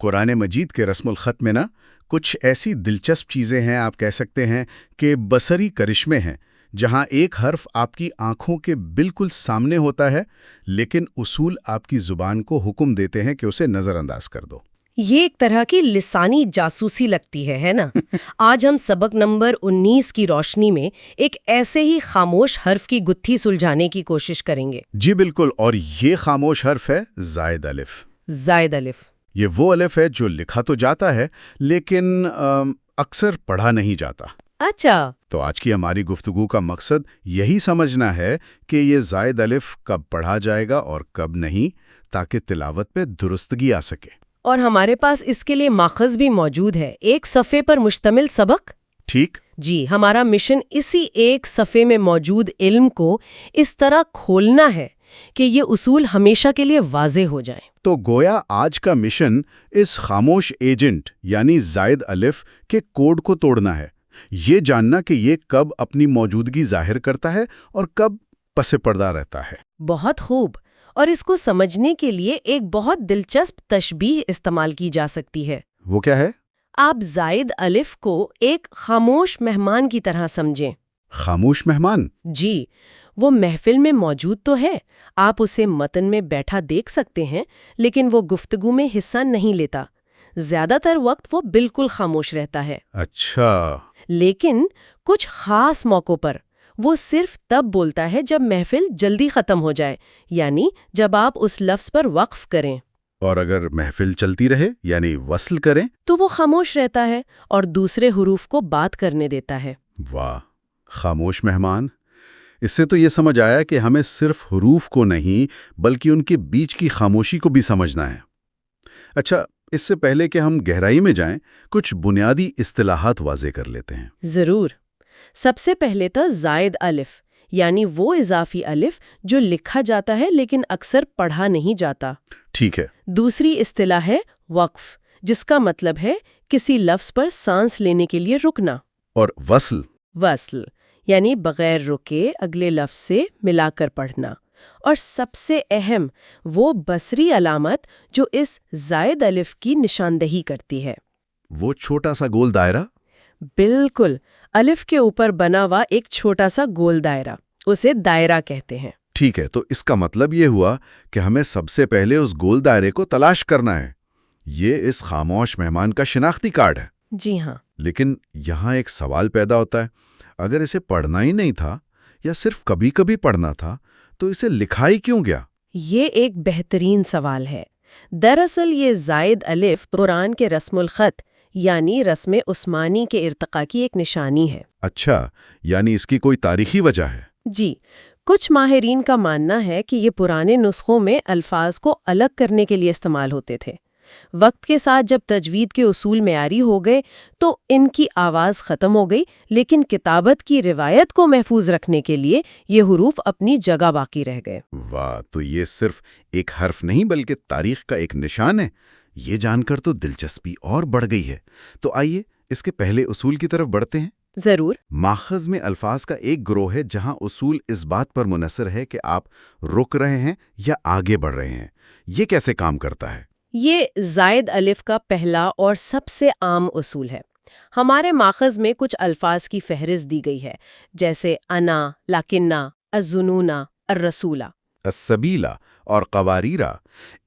قرآن مجید کے رسم الخط میں نا کچھ ایسی دلچسپ چیزیں ہیں، آپ کہہ سکتے ہیں کہ بصری کرشمے ہیں، جہاں ایک حرف آپ کی آنکھوں کے بالکل سامنے ہوتا ہے، لیکن اصول آپ کی زبان کو حکم دیتے ہیں کہ اسے نظر انداز کر دو۔ یہ ایک طرح کی لسانی جاسوسی لگتی ہے نا؟ آج ہم سبق نمبر 19 کی روشنی میں ایک ایسے ہی خاموش حرف کی گتھی سلجھانے کی کوشش کریں گے۔ جی بالکل، اور یہ خاموش حرف ہے زائد الف۔ زائد الف یہ وہ الف ہے جو لکھا تو جاتا ہے لیکن اکثر پڑھا نہیں جاتا۔ اچھا، تو آج کی ہماری گفتگو کا مقصد یہی سمجھنا ہے کہ یہ زائد الف کب پڑھا جائے گا اور کب نہیں، تاکہ تلاوت پہ درستگی آ سکے۔ اور ہمارے پاس اس کے لیے ماخذ بھی موجود ہے، ایک صفحے پر مشتمل سبق۔ ٹھیک؟ جی، ہمارا مشن اسی ایک صفحے میں موجود علم کو اس طرح کھولنا ہے کہ یہ اصول ہمیشہ کے لیے واضح ہو جائیں۔ تو گویا آج کا مشن اس خاموش ایجنٹ یعنی زائد الف کے کوڈ کو توڑنا ہے، یہ جاننا کہ یہ کب اپنی موجودگی ظاہر کرتا ہے اور کب پس پردہ رہتا ہے۔ بہت خوب، اور اس کو سمجھنے کے لیے ایک بہت دلچسپ تشبیہ استعمال کی جا سکتی ہے۔ وہ کیا ہے؟ آپ زائد الف کو ایک خاموش مہمان کی طرح سمجھیں۔ خاموش مہمان؟ جی، وہ محفل میں موجود تو ہے، آپ اسے متن میں بیٹھا دیکھ سکتے ہیں، لیکن وہ گفتگو میں حصہ نہیں لیتا۔ زیادہ تر وقت وہ بالکل خاموش رہتا ہے۔ اچھا۔ لیکن کچھ خاص موقعوں پر وہ صرف تب بولتا ہے جب محفل جلدی ختم ہو جائے، یعنی جب آپ اس لفظ پر وقف کریں۔ اور اگر محفل چلتی رہے یعنی وصل کریں؟ تو وہ خاموش رہتا ہے اور دوسرے حروف کو بات کرنے دیتا ہے۔ واہ، خاموش مہمان! اس سے تو یہ سمجھ آیا کہ ہمیں صرف حروف کو نہیں بلکہ ان کے بیچ کی خاموشی کو بھی سمجھنا ہے۔ اچھا، اس سے پہلے کہ ہم گہرائی میں جائیں، کچھ بنیادی اصطلاحات واضح کر لیتے ہیں۔ ضرور۔ سب سے پہلے تو زائد الف، یعنی وہ اضافی الف جو لکھا جاتا ہے لیکن اکثر پڑھا نہیں جاتا۔ ٹھیک ہے۔ دوسری اصطلاح ہے وقف، جس کا مطلب ہے کسی لفظ پر سانس لینے کے لیے رکنا۔ اور وصل؟ وصل یعنی بغیر رکے اگلے لفظ سے ملا کر پڑھنا۔ اور سب سے اہم وہ بصری علامت جو اس زائد الف کی نشاندہی کرتی ہے۔ وہ چھوٹا سا گول دائرہ؟ بالکل، الف کے اوپر بنا ہوا ایک چھوٹا سا گول دائرہ، اسے دائرہ کہتے ہیں۔ ٹھیک ہے، تو اس کا مطلب یہ ہوا کہ ہمیں سب سے پہلے اس گول دائرے کو تلاش کرنا ہے۔ یہ اس خاموش مہمان کا شناختی کارڈ ہے۔ جی ہاں۔ لیکن یہاں ایک سوال پیدا ہوتا ہے، اگر اسے پڑھنا ہی نہیں تھا یا صرف کبھی کبھی پڑھنا تھا تو اسے لکھا ہی کیوں گیا؟ یہ ایک بہترین سوال ہے۔ دراصل یہ زائد الف قرآن کے رسم الخط یعنی رسم عثمانی کے ارتقاء کی ایک نشانی ہے۔ اچھا، یعنی اس کی کوئی تاریخی وجہ ہے؟ جی، کچھ ماہرین کا ماننا ہے کہ یہ پرانے نسخوں میں الفاظ کو الگ کرنے کے لیے استعمال ہوتے تھے۔ وقت کے ساتھ جب تجوید کے اصول معیاری ہو گئے تو ان کی آواز ختم ہو گئی، لیکن کتابت کی روایت کو محفوظ رکھنے کے لیے یہ حروف اپنی جگہ باقی رہ گئے۔ واہ، تو یہ صرف ایک حرف نہیں بلکہ تاریخ کا ایک نشان ہے۔ یہ جان کر تو دلچسپی اور بڑھ گئی ہے۔ تو آئیے اس کے پہلے اصول کی طرف بڑھتے ہیں۔ ضرور۔ ماخذ میں الفاظ کا ایک گروہ ہے جہاں اصول اس بات پر منحصر ہے کہ آپ رک رہے ہیں یا آگے بڑھ رہے ہیں۔ یہ کیسے کام کرتا ہے؟ یہ زائد الف کا پہلا اور سب سے عام اصول ہے۔ ہمارے ماخذ میں کچھ الفاظ کی فہرست دی گئی ہے، جیسے انا، لکنہ، الظنون، الرسولہ، السبیلہ اور قواریرہ۔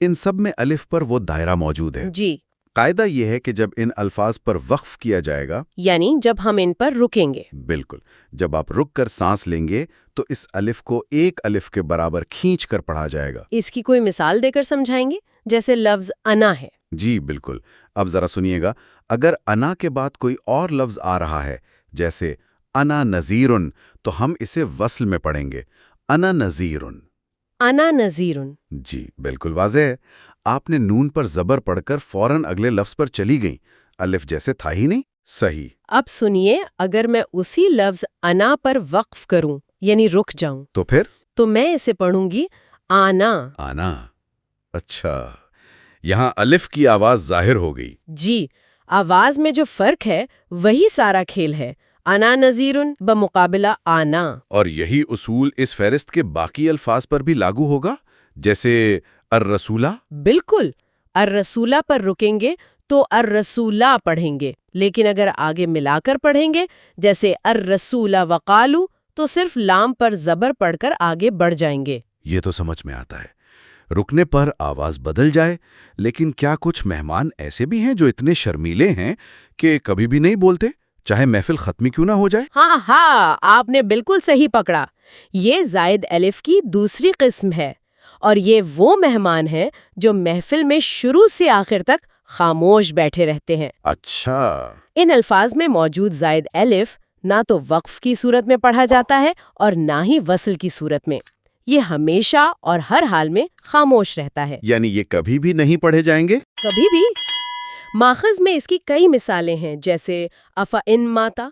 ان سب میں الف پر وہ دائرہ موجود ہے۔ جی، قاعدہ یہ ہے کہ جب ان الفاظ پر وقف کیا جائے گا، یعنی جب ہم ان پر رکیں گے۔ بالکل، جب آپ رک کر سانس لیں گے تو اس الف کو ایک الف کے برابر کھینچ کر پڑھا جائے گا۔ اس کی کوئی مثال دے کر سمجھائیں گے؟ جیسے لفظ انا ہے۔ جی بالکل، اب ذرا سنیے گا، اگر انا کے بعد کوئی اور لفظ آ رہا ہے جیسے انا نذیرن، تو ہم اسے وصل میں پڑھیں گے، انا نذیرن۔ انا نذیرن۔ جی بالکل واضح ہے۔ آپ نے نون پر زبر پڑھ کر فوراً اگلے لفظ پر چلی گئیں، الف جیسے تھا ہی نہیں۔ صحیح۔ اب سنیے، اگر میں اسی لفظ انا پر وقف کروں یعنی رک جاؤں تو میں اسے پڑھوں گی آنا۔ آنا، اچھا، یہاں الف کی آواز ظاہر ہو گئی۔ جی، آواز میں جو فرق ہے وہی سارا کھیل ہے۔ انا نذیرن بمقابلہ آنا۔ اور یہی اصول اس فہرست کے باقی الفاظ پر بھی لاگو ہوگا، جیسے الرسولہ؟ بالکل، الرسولہ پر رکیں گے تو الرسولہ پڑھیں گے، لیکن اگر آگے ملا کر پڑھیں گے جیسے الرسولہ وقالو تو صرف لام پر زبر پڑھ کر آگے بڑھ جائیں گے۔ یہ تو سمجھ میں آتا ہے، رکنے پر آواز بدل جائے، لیکن کیا کچھ مہمان ایسے بھی ہیں جو اتنے شرمیلے ہیں کہ کبھی بھی نہیں بولتے، چاہے محفل ختم کیوں نہ ہو جائے؟ ہاں آپ نے بالکل صحیح پکڑا، یہ زائد الف کی دوسری قسم ہے، اور یہ وہ مہمان ہیں جو محفل میں شروع سے آخر تک خاموش بیٹھے رہتے ہیں۔ اچھا، ان الفاظ میں موجود زائد الف نہ تو وقف کی صورت میں پڑھا جاتا ہے اور نہ ہی وصل کی صورت میں، یہ ہمیشہ اور ہر حال میں خاموش رہتا ہے، یعنی یہ کبھی بھی نہیں پڑھے جائیں گے؟ کبھی بھی۔ ماخذ میں اس کی کئی مثالیں ہیں، جیسے افإن ماتا،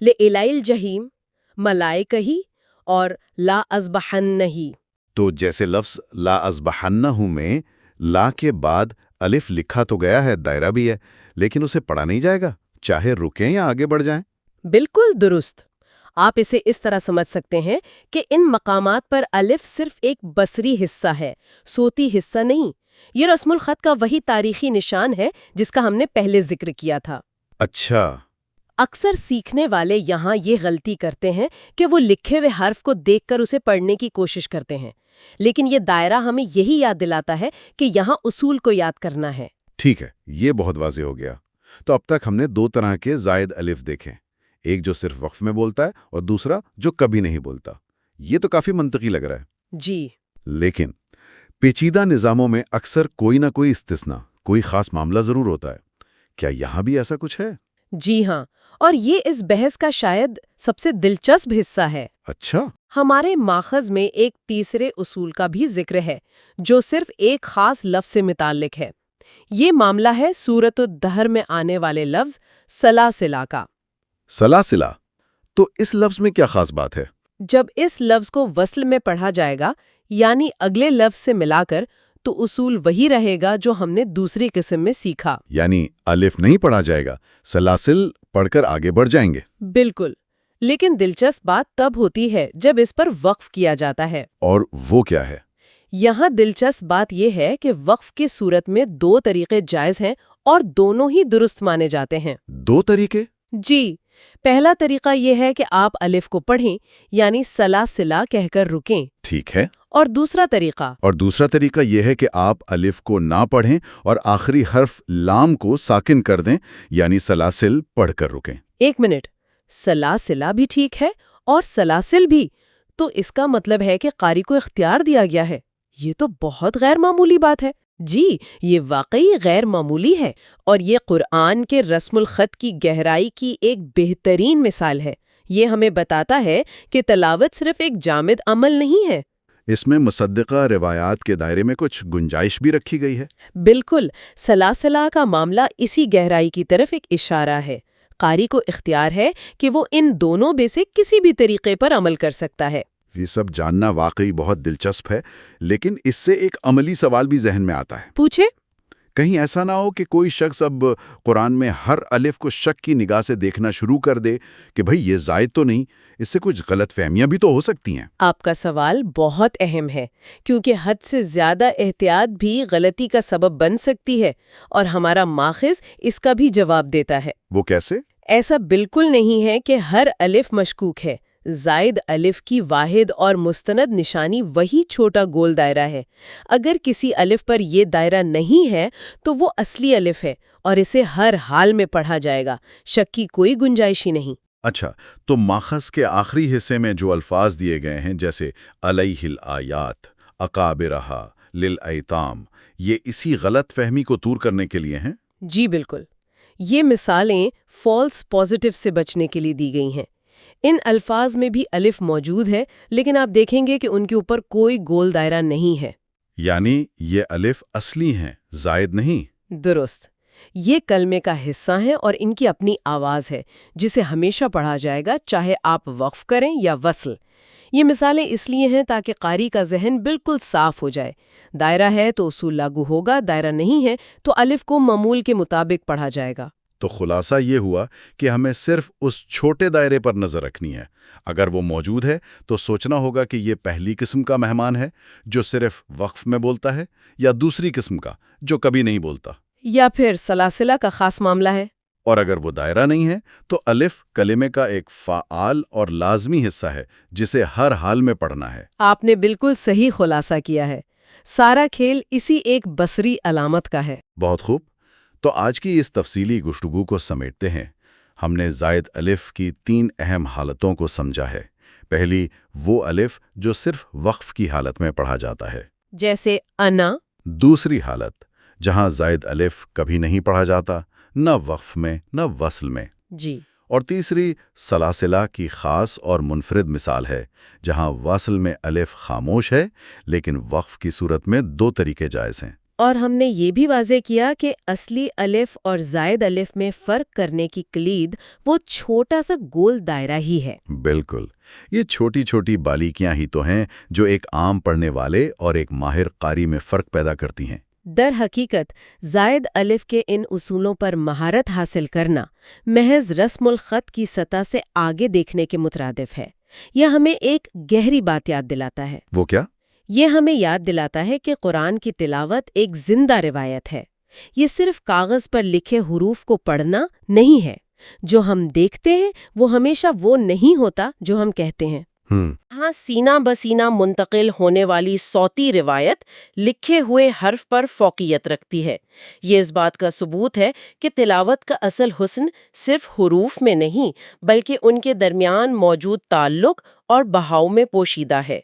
لإلی الجحیم، ملائکہی اور لا اذبحنہ۔ تو جیسے لفظ لا اذبحنہ میں لا کے بعد الف لکھا تو گیا ہے، دائرہ بھی ہے، لیکن اسے پڑھا نہیں جائے گا، چاہے رکیں یا آگے بڑھ جائیں؟ بالکل درست۔ آپ اسے اس طرح سمجھ سکتے ہیں کہ ان مقامات پر الف صرف ایک بصری حصہ ہے، صوتی حصہ نہیں۔ یہ رسم الخط کا وہی تاریخی نشان ہے جس کا ہم نے پہلے ذکر کیا تھا۔ اچھا، اکثر سیکھنے والے یہاں یہ غلطی کرتے ہیں کہ وہ لکھے ہوئے حرف کو دیکھ کر اسے پڑھنے کی کوشش کرتے ہیں، لیکن یہ دائرہ ہمیں یہی یاد دلاتا ہے کہ یہاں اصول کو یاد کرنا ہے۔ ٹھیک ہے، یہ بہت واضح ہو گیا۔ تو اب تک ہم نے دو طرح کے زائد الف دیکھے، ایک جو صرف وقف میں بولتا ہے اور دوسرا جو کبھی نہیں بولتا۔ یہ تو کافی منطقی لگ رہا ہے۔ جی، لیکن پیچیدہ نظاموں میں اکثر کوئی نہ کوئی استثناء، کوئی خاص معاملہ ضرور ہوتا ہے۔ کیا یہاں بھی ایسا کچھ ہے؟ جی ہاں، اور یہ اس بحث کا شاید سب سے دلچسپ حصہ ہے۔ اچھا، ہمارے ماخذ میں ایک تیسرے اصول کا بھی ذکر ہے جو صرف ایک خاص لفظ سے متعلق ہے۔ یہ معاملہ ہے سورۃ الدہر میں آنے والے لفظ سلاسلہ کا۔ سلاسلہ، تو اس لفظ میں کیا خاص بات ہے؟ جب اس لفظ کو وصل میں پڑھا جائے گا، یعنی اگلے لفظ سے ملا کر، تو اصول وہی رہے گا جو ہم نے دوسری قسم میں سیکھا۔ یعنی الف نہیں پڑھا جائے گا، سلاسل پڑھ کر آگے بڑھ جائیں گے۔ بالکل، لیکن دلچسپ بات تب ہوتی ہے جب اس پر وقف کیا جاتا ہے۔ اور وہ کیا ہے؟ یہاں دلچسپ بات یہ ہے کہ وقف کی صورت میں دو طریقے جائز ہیں اور دونوں ہی درست مانے جاتے ہیں۔ دو طریقے؟ جی، پہلا طریقہ یہ ہے کہ آپ الف کو پڑھیں، یعنی سلاسلہ کہہ کر رکیں۔ ٹھیک ہے۔ اور دوسرا طریقہ یہ ہے کہ آپ الف کو نہ پڑھیں اور آخری حرف لام کو ساکن کر دیں، یعنی سلاسل پڑھ کر رکیں۔ ایک منٹ، سلاسلہ بھی ٹھیک ہے اور سلاسل بھی، تو اس کا مطلب ہے کہ قاری کو اختیار دیا گیا ہے۔ یہ تو بہت غیر معمولی بات ہے۔ جی، یہ واقعی غیر معمولی ہے، اور یہ قرآن کے رسم الخط کی گہرائی کی ایک بہترین مثال ہے۔ یہ ہمیں بتاتا ہے کہ تلاوت صرف ایک جامد عمل نہیں ہے۔ اس میں مصدقہ روایات کے دائرے میں کچھ گنجائش بھی رکھی گئی ہے۔ بالکل، سلاسلہ کا معاملہ اسی گہرائی کی طرف ایک اشارہ ہے۔ قاری کو اختیار ہے کہ وہ ان دونوں میں سے کسی بھی طریقے پر عمل کر سکتا ہے۔ یہ سب جاننا واقعی بہت دلچسپ ہے، لیکن اس سے ایک عملی سوال بھی ذہن میں آتا ہے۔ پوچھے؟ کہیں ایسا نہ ہو کہ کوئی شخص اب قرآن میں ہر الف کو شک کی نگاہ سے دیکھنا شروع کر دے کہ بھئی یہ زائد تو نہیں، اس سے کچھ غلط فہمیاں بھی تو ہو سکتی ہیں۔ آپ کا سوال بہت اہم ہے، کیونکہ حد سے زیادہ احتیاط بھی غلطی کا سبب بن سکتی ہے، اور ہمارا ماخذ اس کا بھی جواب دیتا ہے۔ وہ کیسے؟ ایسا بالکل نہیں ہے کہ ہر الف مشکوک ہے۔ زائد الف کی واحد اور مستند نشانی وہی چھوٹا گول دائرہ ہے۔ اگر کسی الف پر یہ دائرہ نہیں ہے تو وہ اصلی الف ہے اور اسے ہر حال میں پڑھا جائے گا، شک کی کوئی گنجائش ہی نہیں۔ اچھا، تو ماخذ کے آخری حصے میں جو الفاظ دیے گئے ہیں جیسے علیہ الآیات، اکابرہا، للایتام، یہ اسی غلط فہمی کو دور کرنے کے لیے ہیں؟ جی بالکل، یہ مثالیں فالس پازیٹیو سے بچنے کے لیے دی گئی ہیں۔ ان الفاظ میں بھی الف موجود ہے، لیکن آپ دیکھیں گے کہ ان کے اوپر کوئی گول دائرہ نہیں ہے۔ یعنی یہ الف اصلی ہیں، زائد نہیں؟ درست، یہ کلمے کا حصہ ہیں اور ان کی اپنی آواز ہے جسے ہمیشہ پڑھا جائے گا، چاہے آپ وقف کریں یا وصل۔ یہ مثالیں اس لیے ہیں تاکہ قاری کا ذہن بالکل صاف ہو جائے۔ دائرہ ہے تو اصول لاگو ہوگا، دائرہ نہیں ہے تو الف کو معمول کے مطابق پڑھا جائے گا۔ تو خلاصہ یہ ہوا کہ ہمیں صرف اس چھوٹے دائرے پر نظر رکھنی ہے۔ اگر وہ موجود ہے تو سوچنا ہوگا کہ یہ پہلی قسم کا مہمان ہے جو صرف وقف میں بولتا ہے، یا دوسری قسم کا جو کبھی نہیں بولتا، یا پھر سلاسلہ کا خاص معاملہ ہے۔ اور اگر وہ دائرہ نہیں ہے تو الف کلمے کا ایک فعال اور لازمی حصہ ہے جسے ہر حال میں پڑھنا ہے۔ آپ نے بالکل صحیح خلاصہ کیا ہے۔ سارا کھیل اسی ایک بصری علامت کا ہے۔ بہت خوب، تو آج کی اس تفصیلی گفتگو کو سمیٹتے ہیں۔ ہم نے زائد الف کی 3 اہم حالتوں کو سمجھا ہے۔ پہلی، وہ الف جو صرف وقف کی حالت میں پڑھا جاتا ہے، جیسے انا۔ دوسری حالت جہاں زائد الف کبھی نہیں پڑھا جاتا، نہ وقف میں نہ وصل میں، جی۔ اور تیسری سلاسلہ کی خاص اور منفرد مثال ہے، جہاں وصل میں الف خاموش ہے لیکن وقف کی صورت میں 2 طریقے جائز ہیں۔ اور ہم نے یہ بھی واضح کیا کہ اصلی الف اور زائد الف میں فرق کرنے کی کلید وہ چھوٹا سا گول دائرہ ہی ہے۔ بالکل، یہ چھوٹی چھوٹی باریکیاں ہی تو ہیں جو ایک عام پڑھنے والے اور ایک ماہر قاری میں فرق پیدا کرتی ہیں۔ در حقیقت زائد الف کے ان اصولوں پر مہارت حاصل کرنا محض رسم الخط کی سطح سے آگے دیکھنے کے مترادف ہے۔ یہ ہمیں ایک گہری بات یاد دلاتا ہے۔ وہ کیا؟ یہ ہمیں یاد دلاتا ہے کہ قرآن کی تلاوت ایک زندہ روایت ہے۔ یہ صرف کاغذ پر لکھے حروف کو پڑھنا نہیں ہے۔ جو ہم دیکھتے ہیں وہ ہمیشہ وہ نہیں ہوتا جو ہم کہتے ہیں۔ ہاں، سینہ بسینہ منتقل ہونے والی صوتی روایت لکھے ہوئے حرف پر فوقیت رکھتی ہے۔ یہ اس بات کا ثبوت ہے کہ تلاوت کا اصل حسن صرف حروف میں نہیں بلکہ ان کے درمیان موجود تعلق اور بہاؤ میں پوشیدہ ہے۔